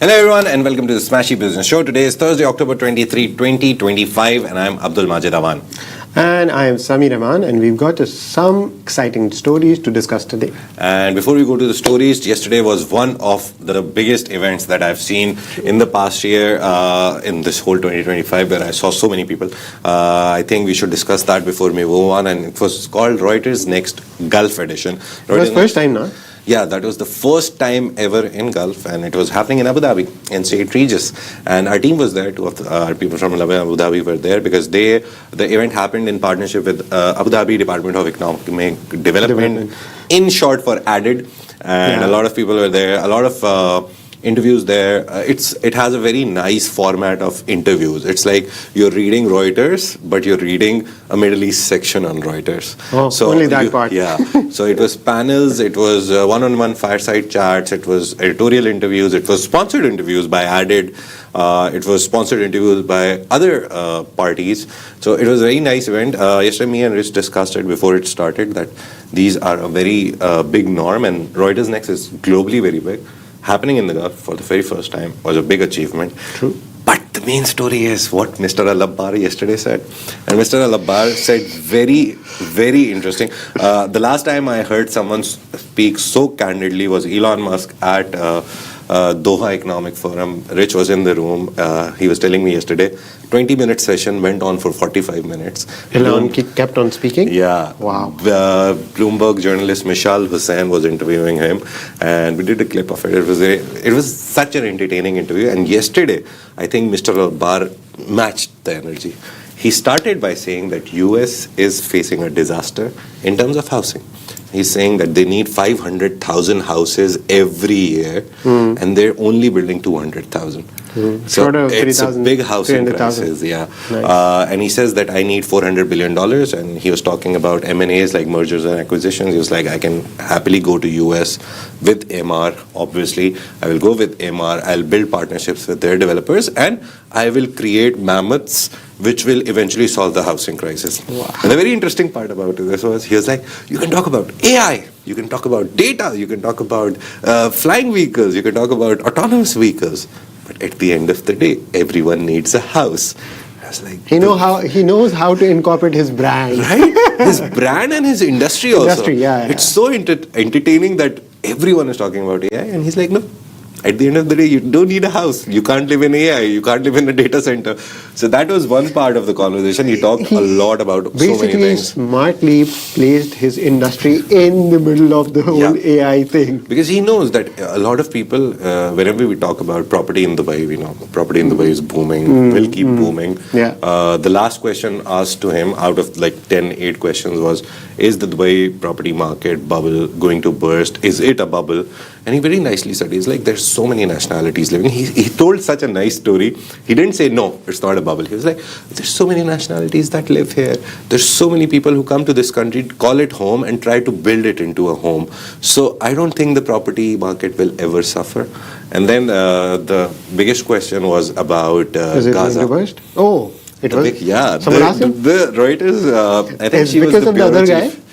Hello everyone and welcome to the Smashi Business Show. Today is Thursday, October 23, 2025 and I'm Abdul Majid Awan. And I am Samir Rahman and we've got some exciting stories to discuss today. And before we go to the stories, yesterday was one of the biggest events that I've seen in the past year in this whole 2025 where I saw so many people. I think we should discuss that before we move on, and it was called Reuters Next Gulf Edition. It was first time, no? Yeah, that was the first time ever in Gulf, and it was happening in Abu Dhabi, in St. Regis. And our team was there, two of our people from Abu Dhabi were there because the event happened in partnership with Abu Dhabi Department of Economic Development, in short for ADDED. And a lot of people were there, a lot of interviews there. It has a very nice format of interviews. It's like you're reading Reuters, but you're reading a Middle East section on Reuters. Oh, so only that part. Yeah. So it was panels, it was one-on-one fireside chats, it was editorial interviews, it was sponsored interviews by ADDED, it was sponsored interviews by other parties. So it was a very nice event. Yesterday, me and Rich discussed it before it started that these are a very big norm, and Reuters Next is globally very big. Happening in the Gulf for the very first time was a big achievement. True. But the main story is what Mr. Al-Abbar yesterday said. And Mr. Al-Abbar said very, very interesting. The last time I heard someone speak so candidly was Elon Musk at Doha Economic Forum. Rich was in the room. He was telling me yesterday, 20-minute session went on for 45 minutes. Elon kept on speaking? Yeah. Wow. Bloomberg journalist Mishal Hussain was interviewing him, and we did a clip of it. It was such an entertaining interview. And yesterday, I think Mr. Al-Abbar matched the energy. He started by saying that US is facing a disaster in terms of housing. He's saying that they need 500,000 houses every year, and they're only building 200,000. So it's a big housing crisis, yeah. Nice. And he says that I need $400 billion, and he was talking about M&As, like mergers and acquisitions. He was like, I can happily go to US with MR, obviously. I will go with MR, I'll build partnerships with their developers, and I will create mammoths which will eventually solve the housing crisis. Wow. And the very interesting part about this was, he was like, you can talk about AI, you can talk about data, you can talk about flying vehicles, you can talk about autonomous vehicles. But at the end of the day, everyone needs a house. I was like, he knows how to incorporate his brand. Right? His brand and his industry also. Yeah. It's so entertaining that everyone is talking about AI. And he's like, no. At the end of the day, you don't need a house. You can't live in AI. You can't live in a data center. So that was one part of the conversation. He talked a lot about so many things. Basically, smartly placed his industry in the middle of the whole AI thing. Because he knows that a lot of people, whenever we talk about property in Dubai, we know property in Dubai is booming, will keep booming. Yeah. The last question asked to him out of like 8 questions was, is the Dubai property market bubble going to burst? Is it a bubble? And he very nicely said, he's like, there's so many nationalities living. He told such a nice story. He didn't say, no, it's not a bubble. He was like, there's so many nationalities that live here. There's so many people who come to this country, call it home, and try to build it into a home. So I don't think the property market will ever suffer. And then the biggest question was about Is it Gaza. Reversed? Oh, it was? Someone asked him? The Reuters, I think it's she was because the of the other chief. guy?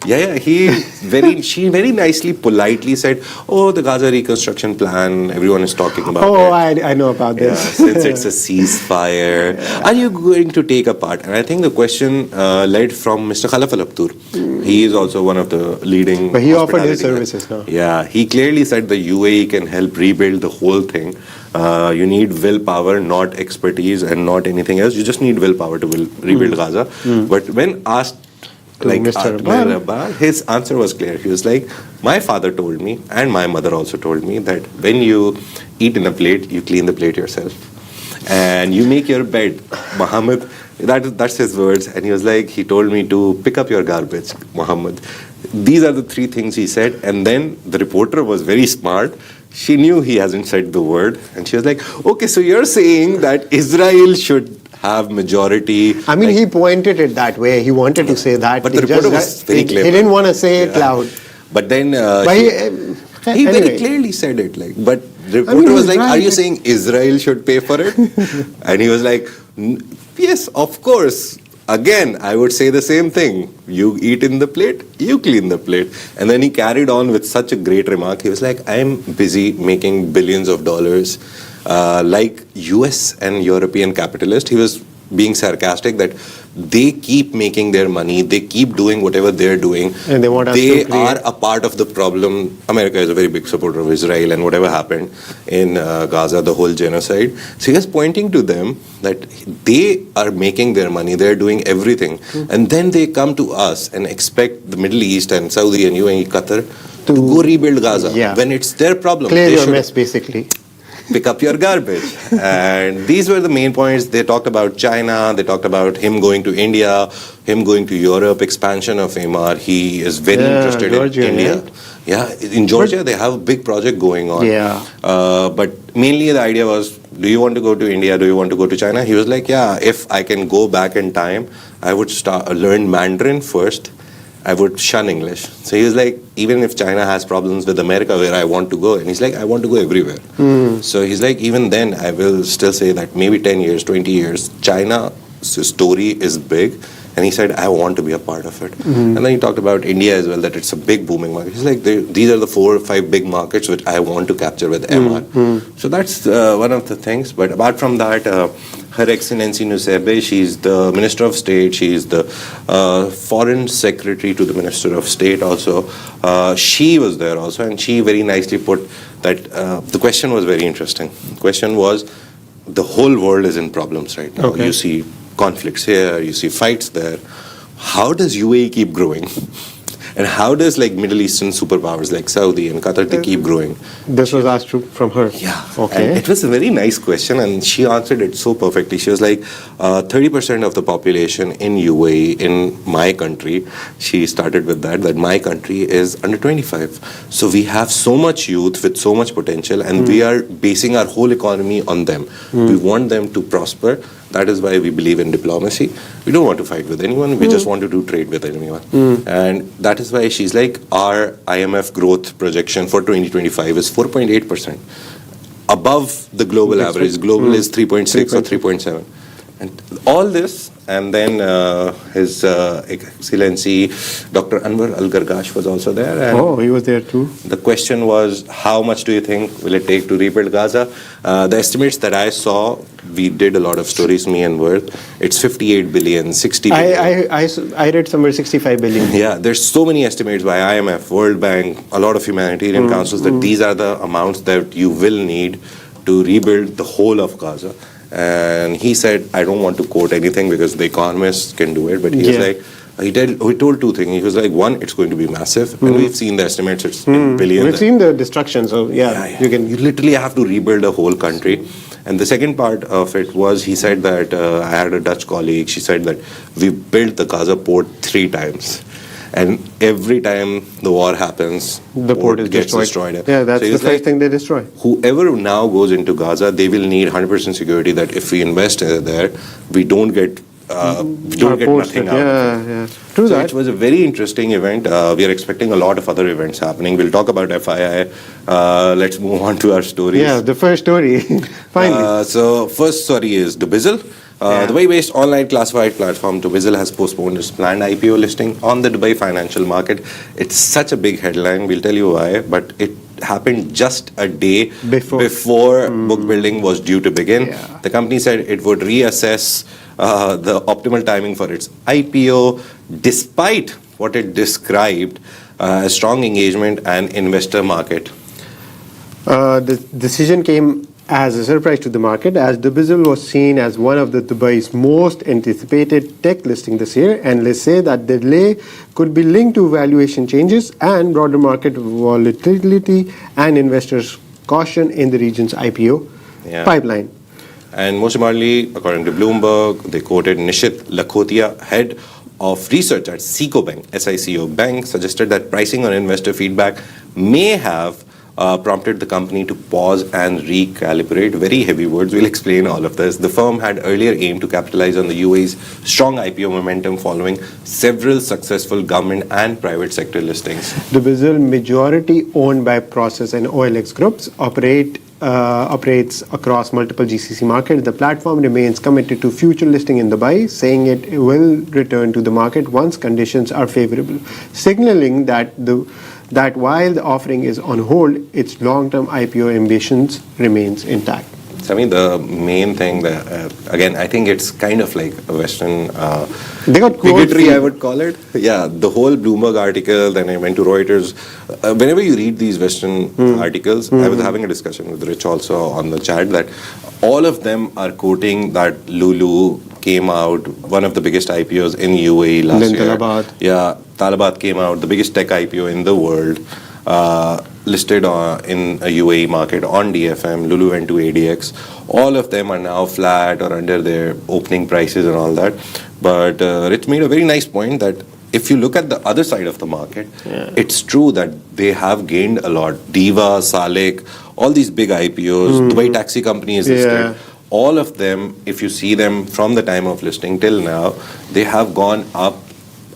Yeah, she very nicely, politely said, oh, the Gaza reconstruction plan, everyone is talking about it. Oh, I know about this. Since it's a ceasefire, are you going to take a part? And I think the question led from Mr. Khalaf Al-Abtur. He is also one of the leading But he offered his services now. Yeah, he clearly said the UAE can help rebuild the whole thing. You need willpower, not expertise and not anything else. You just need willpower to rebuild Gaza. But when asked, like Mr. Abbar, his answer was clear. He was like, my father told me, and my mother also told me, that when you eat in a plate, you clean the plate yourself. And you make your bed. Mohammed, that's his words. And he was like, he told me to pick up your garbage, Mohammed. These are the 3 things he said. And then the reporter was very smart. She knew he hasn't said the word. And she was like, okay, so you're saying that Israel should have majority. I mean, he pointed it that way. He wanted to say that. But the reporter was very clever. He didn't want to say it loud. But then he very clearly said it. But the reporter was like, are you saying Israel should pay for it? And he was like, yes, of course. Again, I would say the same thing. You eat in the plate, you clean the plate. And then he carried on with such a great remark. He was like, I'm busy making billions of dollars. Like US and European capitalists, he was being sarcastic that they keep making their money, they keep doing whatever they're doing. And they want us They to are a part of the problem. America is a very big supporter of Israel and whatever happened in Gaza, the whole genocide. So he was pointing to them that they are making their money, they're doing everything. And then they come to us and expect the Middle East and Saudi and UAE, Qatar to go rebuild Gaza when it's their problem. Clear your mess, basically. Pick up your garbage. And these were the main points. They talked about China, they talked about him going to India, him going to Europe, expansion of MR. He is very interested Georgia, in India. Yeah, in Georgia they have a big project going on. But mainly the idea was, do you want to go to India, do you want to go to China? He was like, yeah, if I can go back in time, I would learn Mandarin first. I would shun English. So he was like, even if China has problems with America where I want to go, and he's like, I want to go everywhere. So he's like, even then, I will still say that maybe 10 years, 20 years, China's story is big. And he said, I want to be a part of it. And then he talked about India as well, that it's a big booming market. He's like, these are the 4 or 5 big markets which I want to capture with MR. So that's one of the things. But apart from that, Her Excellency Nusebe, she's the Minister of State. She's the Foreign Secretary to the Minister of State also. She was there also, and she very nicely put that the question was very interesting. The question was, the whole world is in problems right now. You see conflicts here, you see fights there. How does UAE keep growing? And how does like Middle Eastern superpowers like Saudi and Qatar, they keep growing? This was asked from her. Yeah. Okay. And it was a very nice question, and she answered it so perfectly. She was like, 30% of the population in UAE, in my country, she started with that my country is under 25. So we have so much youth with so much potential, and we are basing our whole economy on them. We want them to prosper. That is why we believe in diplomacy. We don't want to fight with anyone. We just want to do trade with anyone. And that is why she's like, our IMF growth projection for 2025 is 4.8%. Above the global average. Global is 3.6 or 3.7. And all this, and then His Excellency Dr. Anwar Al-Gargash was also there. And he was there too. The question was, how much do you think will it take to rebuild Gaza? The estimates that I saw, we did a lot of stories, me and Worth. It's 58 billion, 60 billion. I read somewhere 65 billion. Yeah, there's so many estimates by IMF, World Bank, a lot of humanitarian councils that these are the amounts that you will need to rebuild the whole of Gaza. And he said, I don't want to quote anything because the economists can do it, but he was like, he told 2 things. He was like, 1, it's going to be massive, and we've seen the estimates, it's in billions. We've seen the destruction, so you literally have to rebuild a whole country. And the second part of it was, he said that, I had a Dutch colleague, she said that we built the Gaza port 3 times. And every time the war happens, the port gets destroyed. Yeah, that's the first thing they destroy. Whoever now goes into Gaza, they will need 100% security that if we invest there, we don't get nothing out of it. True so that. It was a very interesting event. We are expecting a lot of other events happening. We'll talk about FII. Let's move on to our stories. Yeah, the first story. Finally. So first story is Dubizzle. The Dubai-based online classified platform Dubizzle has postponed its planned IPO listing on the Dubai financial market. It's such a big headline, we'll tell you why, but it happened just a day before book building was due to begin. The company said it would reassess the optimal timing for its IPO, despite what it described as strong engagement and investor market. The decision came as a surprise to the market, as Dubizzle was seen as one of the Dubai's most anticipated tech listing this year, and let's say that the delay could be linked to valuation changes and broader market volatility and investors' caution in the region's IPO pipeline. And most importantly, according to Bloomberg, they quoted Nishit Lakhotia, head of research at SICO Bank, SICO Bank, suggested that pricing on investor feedback may have prompted the company to pause and recalibrate. Very heavy words. We'll explain all of this. The firm had earlier aimed to capitalize on the UAE's strong IPO momentum following several successful government and private sector listings. Dubizzle, majority owned by Process and OLX groups, operate operates across multiple GCC markets. The platform remains committed to future listing in Dubai, saying it will return to the market once conditions are favorable, signaling that while the offering is on hold, its long-term IPO ambitions remains intact. So, I mean, the main thing that, again, I think it's kind of like a Western they got bigotry, I would call it. Yeah, the whole Bloomberg article, then I went to Reuters. Whenever you read these Western articles, I was having a discussion with Rich also on the chat that all of them are quoting that Lulu came out, one of the biggest IPOs in UAE last year. Talabat. Yeah, Talabat came out, the biggest tech IPO in the world. Listed in a UAE market on DFM, Lulu went to ADX. All of them are now flat or under their opening prices and all that. But Rich made a very nice point that if you look at the other side of the market, it's true that they have gained a lot. Diva, Salik, all these big IPOs, Dubai Taxi Company is listed. All of them, if you see them from the time of listing till now, they have gone up,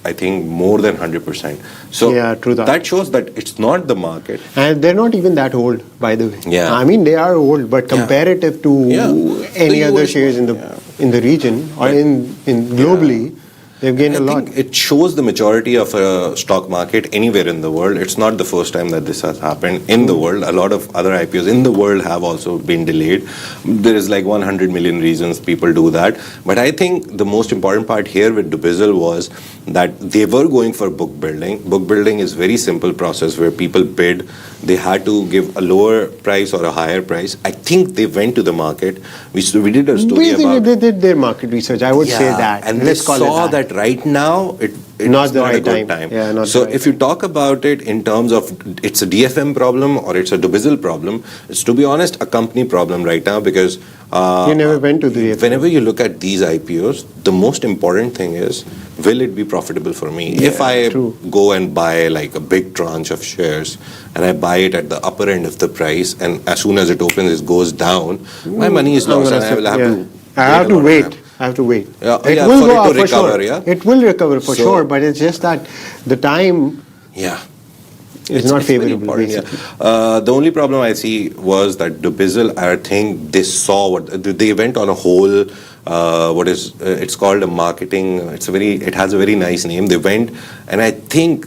I think, more than 100%. So true that shows that it's not the market. And they're not even that old, by the way. Yeah. I mean, they are old, but comparative to any other shares in the region or in globally, they've gained a lot. I think it shows the maturity of a stock market anywhere in the world. It's not the first time that this has happened in the world. A lot of other IPOs in the world have also been delayed. There is like 100 million reasons people do that. But I think the most important part here with Dubizzle was that they were going for book building. Book building is very simple process where people bid. They had to give a lower price or a higher price. I think they went to the market. We did a story about... They did their market research, I would say that. And they saw that right now it's not a good time. Yeah, so if you talk about it in terms of it's a DFM problem or it's a Dubizzle problem, it's, to be honest, a company problem right now because you never went to the DFM. Whenever you look at these IPOs, the most important thing is, will it be profitable for me? If I go and buy like a big tranche of shares and I buy it at the upper end of the price and as soon as it opens it goes down, my money is lost and I will have to wait. I have to wait. Yeah, it will go up for recover, sure. Yeah? It will recover for sure, but it's just that the time is not favorable. The only problem I see was that Dubizzle, I think they saw what they went on a whole. It's called a marketing. It has a very nice name. They went, and I think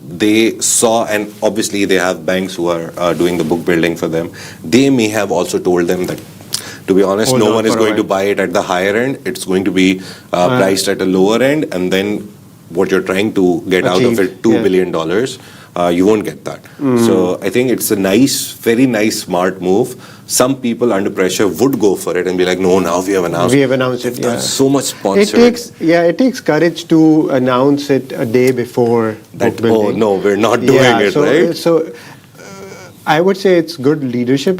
they saw, and obviously they have banks who are doing the book building for them. They may have also told them that, to be honest, no one is going to buy it at the higher end. It's going to be priced at a lower end, and then what you're trying to get out of it, $2 billion, you won't get that. So I think it's a very nice, smart move. Some people under pressure would go for it and be like, no, now we have announced. We have announced it. That's so much sponsored. It takes courage to announce it a day before that. Oh no, we're not doing it, right? So I would say it's good leadership.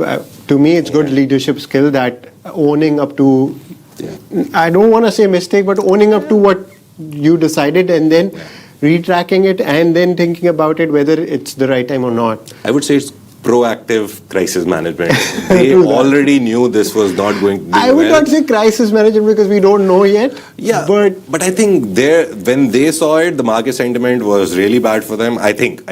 To me, it's good leadership skill that owning up to. I don't want to say mistake, but owning up to what you decided and then retracking it and then thinking about it whether it's the right time or not. I would say it's proactive crisis management. They already knew this was not going to do I would not say crisis management because we don't know yet. Yeah, but I think when they saw it, the market sentiment was really bad for them. I think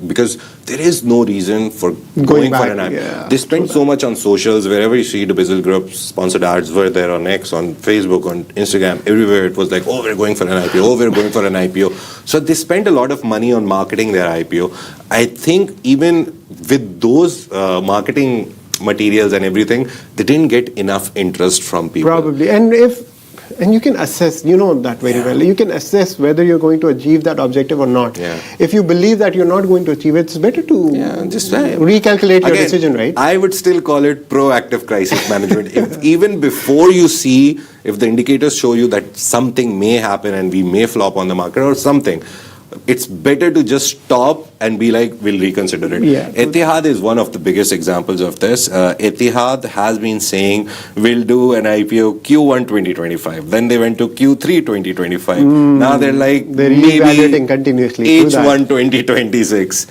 because there is no reason for going for an IPO. They spent so much on socials. Wherever you see Dubizzle Group sponsored ads were there on X, on Facebook, on Instagram, everywhere it was like, oh, we're going for an IPO. Oh, we're going for an IPO. So they spent a lot of money on marketing their IPO. I think even with those marketing materials and everything, they didn't get enough interest from people. Probably. And you can assess, you know that very well. You can assess whether you're going to achieve that objective or not. If you believe that you're not going to achieve it, it's better to just recalculate your decision, right? I would still call it proactive crisis management. Even before you see, if the indicators show you that something may happen and we may flop on the market or something, it's better to just stop and be like, we'll reconsider it. Etihad is one of the biggest examples of this. Etihad has been saying, we'll do an IPO Q1 2025. Then they went to Q3 2025. Now they're like, they're evaluating continuously. H1 2026.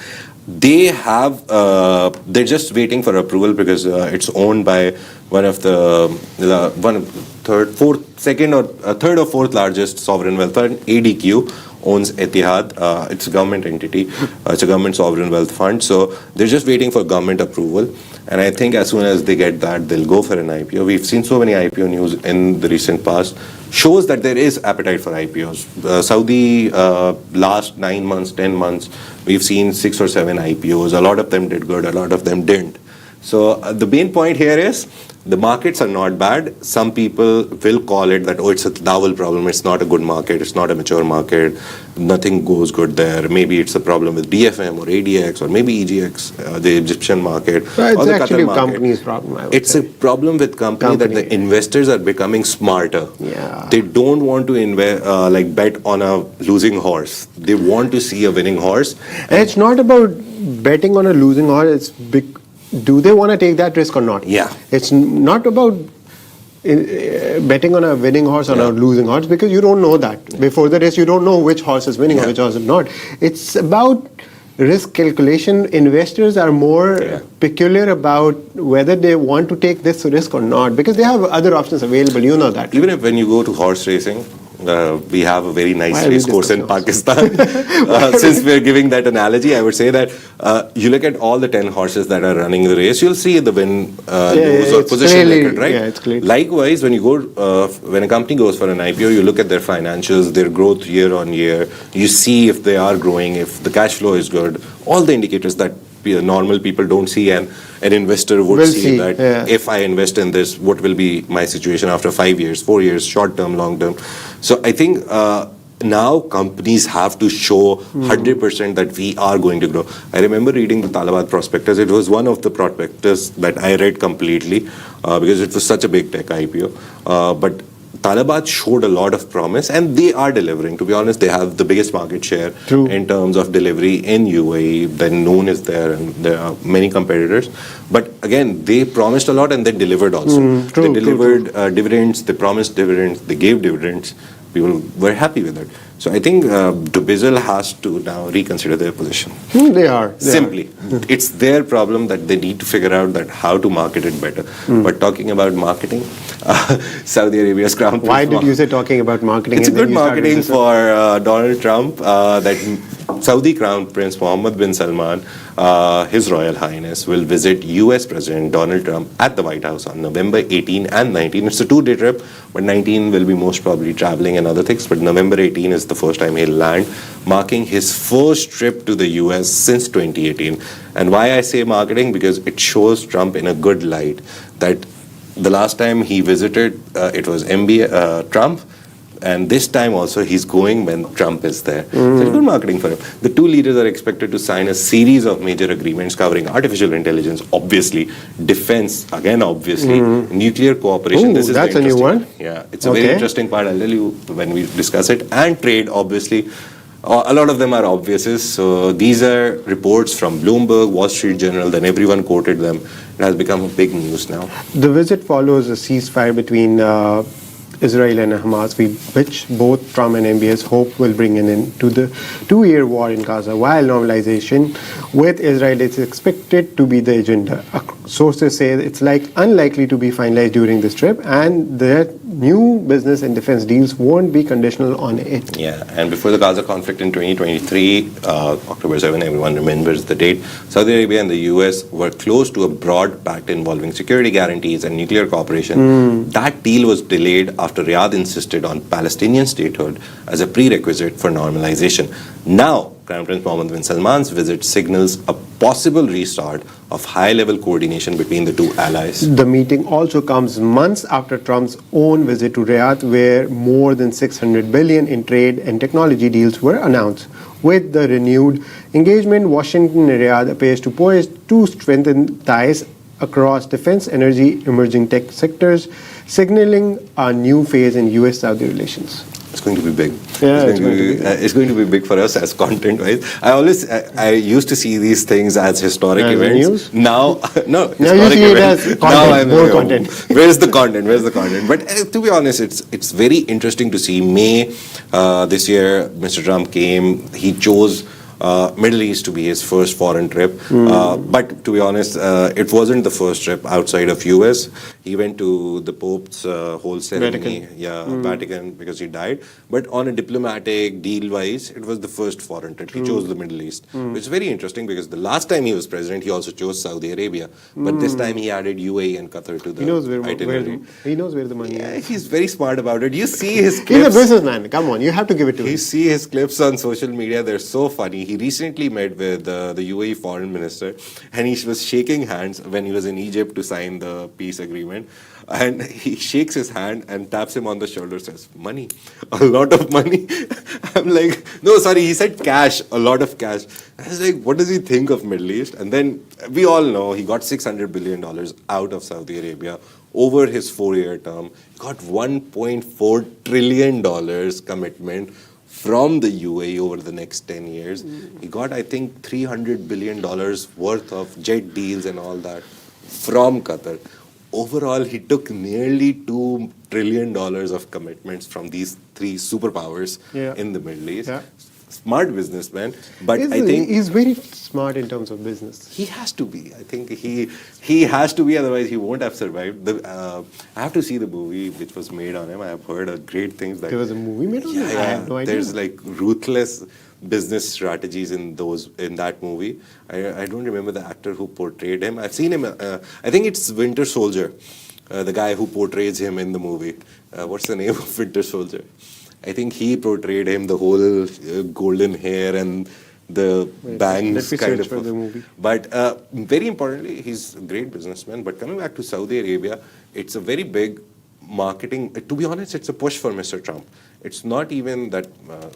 They have, they're just waiting for approval because it's owned by third or fourth largest sovereign wealth fund, ADQ. owns Etihad. It's a government entity. It's a government sovereign wealth fund. So they're just waiting for government approval. And I think as soon as they get that, they'll go for an IPO. We've seen so many IPO news in the recent past. Shows that there is appetite for IPOs. Saudi, last 9 months, 10 months, we've seen 6 or 7 IPOs. A lot of them did good, a lot of them didn't. So the main point here is the markets are not bad. Some people will call it that, oh, it's a Dawal problem. It's not a good market. It's not a mature market. Nothing goes good there. Maybe it's a problem with DFM or ADX or maybe EGX, the Egyptian market. Well, or it's the actually Qatar a market. company's problem, I would It's say. a problem with company that the investors are becoming smarter. Yeah. They don't want to bet on a losing horse. They want to see a winning horse. And it's not about betting on a losing horse. It's do they want to take that risk or not? Yeah. It's not about betting on a winning horse or a losing horse, because you don't know that. Before the race, you don't know which horse is winning or which horse is not. It's about risk calculation. Investors are more peculiar about whether they want to take this risk or not, because they have other options available. You know that. Even if when you go to horse racing, we have a very nice Why race course in Pakistan. Since we're giving that analogy, I would say that you look at all the 10 horses that are running the race, you'll see the win, lose or position record, right? Yeah, it's clear. Likewise, when you go, when a company goes for an IPO, you look at their financials, their growth year on year. You see if they are growing, if the cash flow is good, all the indicators that normal people don't see, and an investor would see that if I invest in this, what will be my situation after 5 years, 4 years, short term, long term. So I think now companies have to show 100% that we are going to grow. I remember reading the Talabat prospectus. It was one of the prospectus that I read completely because it was such a big tech IPO. But Talabat showed a lot of promise, and they are delivering. To be honest, they have the biggest market share in terms of delivery in UAE. Then Noon is there, and there are many competitors. But again, they promised a lot, and they delivered also. They delivered dividends, they promised dividends, they gave dividends. People were happy with it. So I think Dubizzle has to now reconsider their position. They are. Simply. It's their problem that they need to figure out that how to market it better. But talking about marketing, Saudi Arabia's crown prince. Why did you say talking about marketing? It's a good marketing for Donald Trump that Saudi Crown Prince Mohammed bin Salman, His Royal Highness, will visit US President Donald Trump at the White House on November 18 and 19. It's a 2-day trip, but 19 will be most probably traveling and other things. But November 18 is the first time he'll land, marking his first trip to the US since 2018. And why I say marketing? Because it shows Trump in a good light. That the last time he visited, it was MBS, Trump. And this time also, he's going when Trump is there. So it's good marketing for him. The two leaders are expected to sign a series of major agreements covering artificial intelligence, obviously, defense, again, obviously, nuclear cooperation. This is that's a new one. Yeah, it's a very interesting part. I'll tell you when we discuss it. And trade, obviously. A lot of them are obvious. So these are reports from Bloomberg, Wall Street Journal, then everyone quoted them. It has become a big news now. The visit follows a ceasefire between Israel and Hamas, which both Trump and MBS hope will bring an end to the 2-year war in Gaza, while normalization with Israel is expected to be the agenda. Sources say it's unlikely to be finalized during this trip, and that new business and defense deals won't be conditional on it. Yeah, and before the Gaza conflict in 2023, October 7, everyone remembers the date, Saudi Arabia and the US were close to a broad pact involving security guarantees and nuclear cooperation. That deal was delayed after Riyadh insisted on Palestinian statehood as a prerequisite for normalization. Now, Crown Prince Mohammed bin Salman's visit signals a possible restart of high-level coordination between the two allies. The meeting also comes months after Trump's own visit to Riyadh, where more than $600 billion in trade and technology deals were announced. With the renewed engagement, Washington and Riyadh appears to poised to strengthen ties across defense, energy, emerging tech sectors, signaling a new phase in U.S.-Saudi relations. It's going to be big. Yeah, it's going to be big for us as content-wise. I used to see these things as historic events. News? Now, no. Now you see it as content, more content. Where's the content? But to be honest, it's very interesting to see. May this year, Mr. Trump came. He chose Middle East to be his first foreign trip. But to be honest, it wasn't the first trip outside of US. He went to the Pope's whole ceremony, Vatican, because he died. But on a diplomatic deal-wise, it was the first foreign trip. He chose the Middle East, which is very interesting because the last time he was president, he also chose Saudi Arabia. But this time he added UAE and Qatar to the itinerary. He knows where the money is. He's very smart about it. You see his clips. He's a businessman. Come on, you have to give it to him. You see his clips on social media. They're so funny. He recently met with the UAE foreign minister, and he was shaking hands when he was in Egypt to sign the peace agreement. And he shakes his hand and taps him on the shoulder, says, money, a lot of money. I'm like, no, sorry, he said cash, a lot of cash. I was like, what does he think of Middle East? And then we all know he got $600 billion out of Saudi Arabia over his 4-year term. He got $1.4 trillion commitment from the UAE over the next 10 years. He got, I think, $300 billion worth of jet deals and all that from Qatar. Overall, he took nearly $2 trillion of commitments from these three superpowers in the Middle East. Smart businessman, but I think he's very smart in terms of business. He has to be. I think he has to be, otherwise he won't have survived. I have to see the movie which was made on him. I have heard great things. That there was a movie made on him? I have no idea. There's like ruthless business strategies in that movie. I don't remember the actor who portrayed him. I've seen him. I think it's Winter Soldier, the guy who portrays him in the movie. What's the name of Winter Soldier? I think he portrayed him, the whole golden hair and the bangs kind of. For the movie. But very importantly, he's a great businessman. But coming back to Saudi Arabia, it's a very big marketing. To be honest, it's a push for Mr. Trump. It's not even that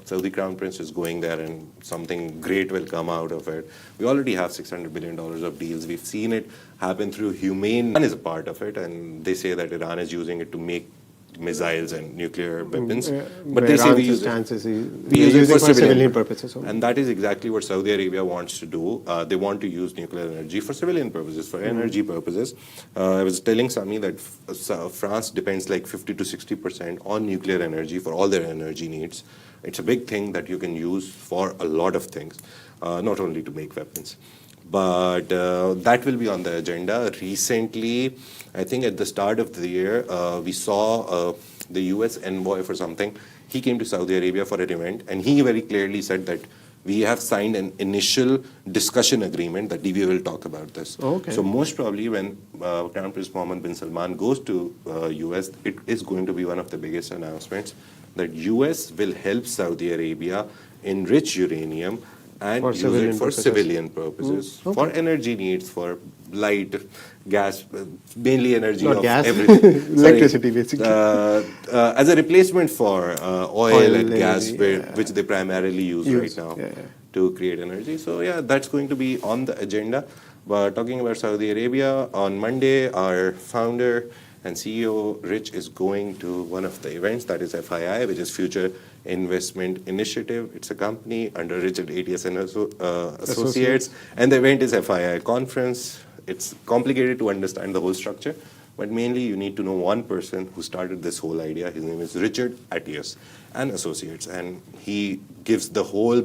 Saudi Crown Prince is going there and something great will come out of it. We already have $600 billion of deals. We've seen it happen through Humane. Iran is a part of it, and they say that Iran is using it to make missiles and nuclear weapons. But they say we use it for civilian purposes. And that is exactly what Saudi Arabia wants to do. They want to use nuclear energy for civilian purposes, for energy purposes. I was telling Sami that France depends like 50 to 60% on nuclear energy for all their energy needs. It's a big thing that you can use for a lot of things, not only to make weapons. But that will be on the agenda. Recently, I think at the start of the year, we saw the US envoy for something. He came to Saudi Arabia for an event, and he very clearly said that we have signed an initial discussion agreement that we will talk about this. Okay. So most probably when Crown Prince Mohammed bin Salman goes to US, it is going to be one of the biggest announcements that US will help Saudi Arabia enrich uranium and use it for civilian purposes, for energy needs, for light, gas, mainly energy Not of gas. everything. Electricity, basically. As a replacement for oil and gas, yeah. which they primarily use right now to create energy. So yeah, that's going to be on the agenda. But talking about Saudi Arabia, on Monday, our founder and CEO, Rich, is going to one of the events, that is FII, which is Future Investment Initiative. It's a company under Richard Attias and Associates. And the event is FII conference. It's complicated to understand the whole structure, but mainly you need to know one person who started this whole idea. His name is Richard Attias and Associates. And he gives the whole,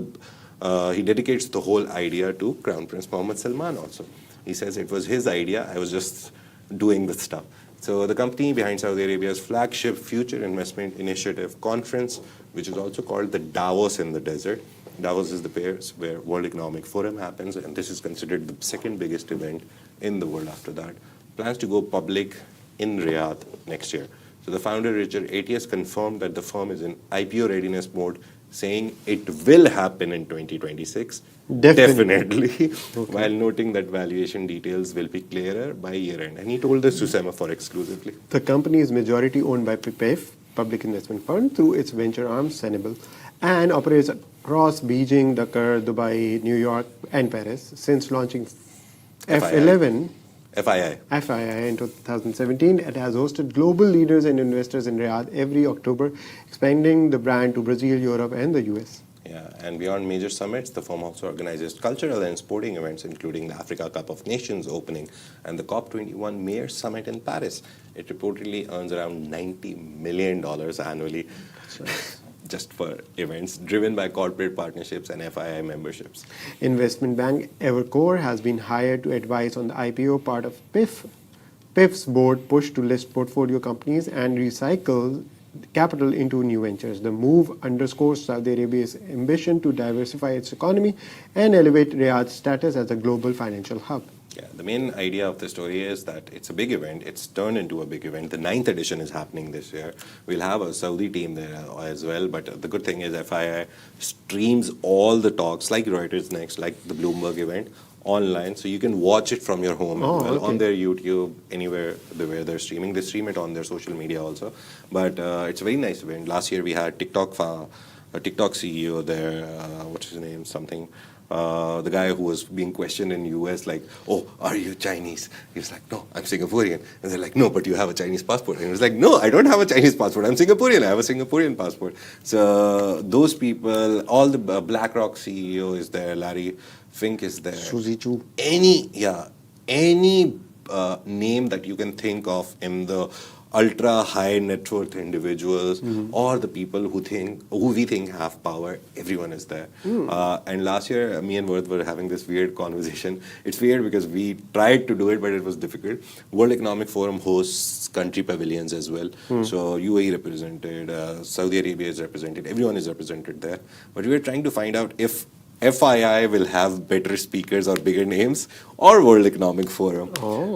he dedicates the whole idea to Crown Prince Mohammed Salman also. He says it was his idea, I was just doing the stuff. So the company behind Saudi Arabia's flagship Future Investment Initiative conference, which is also called the Davos in the Desert. Davos is the place where World Economic Forum happens, and this is considered the second biggest event in the world after that. Plans to go public in Riyadh next year. So the founder, Richard Attias, confirmed that the firm is in IPO readiness mode, saying it will happen in 2026. Definitely. Okay. While noting that valuation details will be clearer by year-end. And he told this to Semaphore exclusively. The company is majority owned by PIPEF, Public Investment Fund, through its venture arm, Senable, and operates across Beijing, Dakar, Dubai, New York, and Paris. Since launching FII in 2017, it has hosted global leaders and investors in Riyadh every October, expanding the brand to Brazil, Europe, and the US. Yeah, and beyond major summits, the firm also organizes cultural and sporting events, including the Africa Cup of Nations opening and the COP21 Mayor Summit in Paris. It reportedly earns around $90 million annually. That's right. Just for events driven by corporate partnerships and FII memberships. Investment bank Evercore has been hired to advise on the IPO part of PIF, PIF's board pushed to list portfolio companies and recycle capital into new ventures. The move underscores Saudi Arabia's ambition to diversify its economy and elevate Riyadh's status as a global financial hub. Yeah, the main idea of the story is that it's a big event. It's turned into a big event. The 9th edition is happening this year. We'll have a Saudi team there as well. But the good thing is FII streams all the talks, like Reuters Next, like the Bloomberg event, online. So you can watch it from your home as well, on their YouTube, anywhere where they're streaming. They stream it on their social media also. But it's a very nice event. Last year we had TikTok CEO there. What's his name? Something. The guy who was being questioned in US, like, oh, are you Chinese? He was like, no, I'm Singaporean. And they're like, no, but you have a Chinese passport. And he was like, no, I don't have a Chinese passport. I'm Singaporean. I have a Singaporean passport. So those people, all the BlackRock CEO is there. Larry Fink is there. Suzy Chu. Any name that you can think of in the ultra high net worth individuals or the people who we think have power, everyone is there. And last year, me and Worth were having this weird conversation. It's weird because we tried to do it, but it was difficult. World Economic Forum hosts country pavilions as well. So UAE represented, Saudi Arabia is represented, everyone is represented there. But we were trying to find out if FII will have better speakers or bigger names, or World Economic Forum.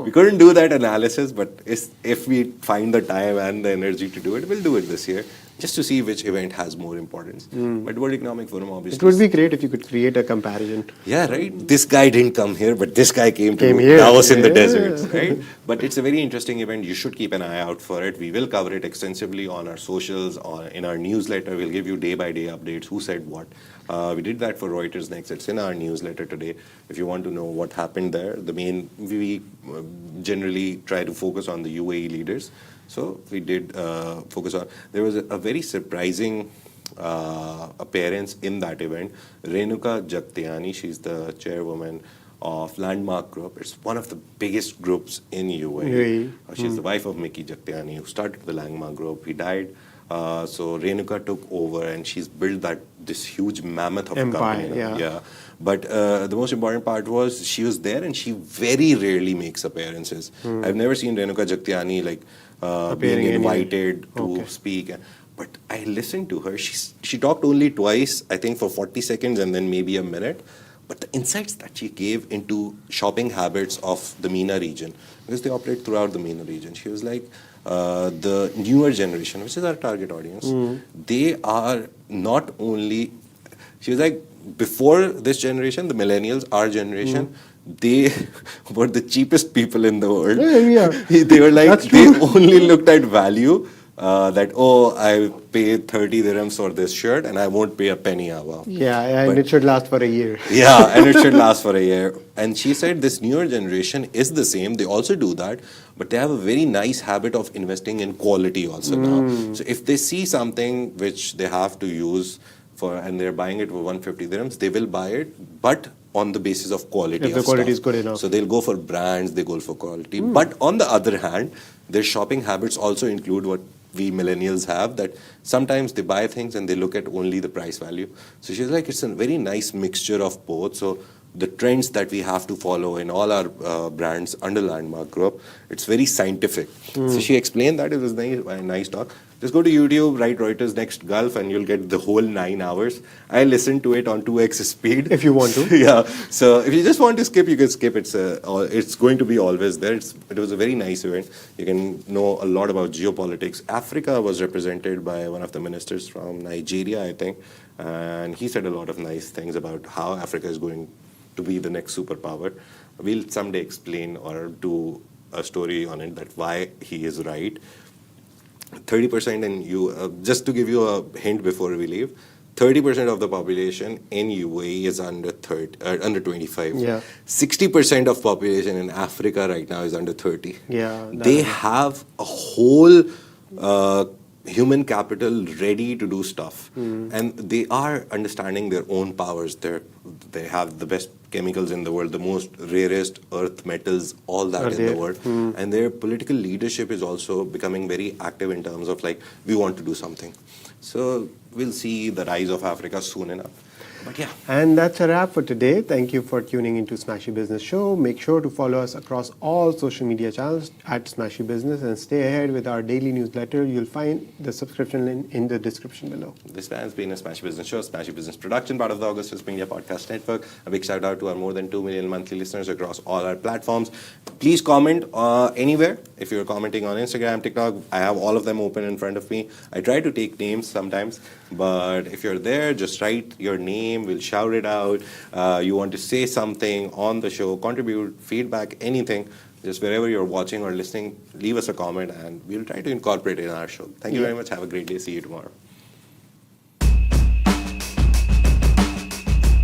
We couldn't do that analysis, but if we find the time and the energy to do it, we'll do it this year, just to see which event has more importance. But World Economic Forum, obviously. It would be great if you could create a comparison. Yeah, right? This guy didn't come here, but this guy came to here. Davos in the desert, right? But it's a very interesting event. You should keep an eye out for it. We will cover it extensively on our socials, in our newsletter. We'll give you day-by-day updates, who said what. We did that for Reuters Next. It's in our newsletter today. If you want to know what happened there, we generally try to focus on the UAE leaders. So we did focus on, there was a very surprising appearance in that event. Renuka Jagtiani, she's the chairwoman of Landmark Group. It's one of the biggest groups in UAE. She's the wife of Mickey Jagtiani, who started the Landmark Group. He died. So Renuka took over and she's built this huge mammoth of empire, a company. Yeah. But the most important part was she was there and she very rarely makes appearances. I've never seen Renuka Jagtiani being invited to speak. But I listened to her. She talked only twice, I think for 40 seconds and then maybe a minute. But the insights that she gave into shopping habits of the MENA region, because they operate throughout the MENA region, she was like, the newer generation, which is our target audience, they are not only, she was like, before this generation, the millennials, our generation, they were the cheapest people in the world. They were like, they only looked at value. That, oh, I pay 30 dirhams for this shirt and I won't pay a penny above. And it should last for a year. And it should last for a year. And she said this newer generation is the same. They also do that, but they have a very nice habit of investing in quality also now. So if they see something which they have to use and they're buying it for 150 dirhams, they will buy it, but on the basis of quality. If the quality is good enough. So they'll go for brands, they go for quality. But on the other hand, their shopping habits also include what we millennials have, that sometimes they buy things and they look at only the price value. So she's like, it's a very nice mixture of both. So the trends that we have to follow in all our brands under Landmark Group, it's very scientific. So she explained that. It was a nice talk. Just go to YouTube, write Reuters Next Gulf, and you'll get the whole 9 hours. I listened to it on 2x speed. If you want to. So if you just want to skip, you can skip. It's going to be always there. It was a very nice event. You can know a lot about geopolitics. Africa was represented by one of the ministers from Nigeria, I think. And he said a lot of nice things about how Africa is going to be the next superpower. We'll someday explain or do a story on it, that why he is right. 30% in just to give you a hint before we leave, 30% of the population in UAE is under 25. 60% of population in Africa right now is under 30. They have a whole human capital ready to do stuff, and they are understanding their own powers. They have the best chemicals in the world, the most rarest earth metals, all that in the world. And their political leadership is also becoming very active in terms of like, we want to do something. So we'll see the rise of Africa soon enough. But yeah. And that's a wrap for today. Thank you for tuning into Smashi Business Show. Make sure to follow us across all social media channels at Smashi Business and stay ahead with our daily newsletter. You'll find the subscription link in the description below. This has been a Smashi Business Show, Smashi Business production, part of the Augustus Media Podcast Network. A big shout out to our more than 2 million monthly listeners across all our platforms. Please comment anywhere. If you're commenting on Instagram, TikTok, I have all of them open in front of me. I try to take names sometimes, but if you're there, just write your name. We'll shout it out. You want to say something on the show, contribute, feedback, anything. Just wherever you're watching or listening, leave us a comment and we'll try to incorporate it in our show. Thank you very much. Have a great day. See you tomorrow.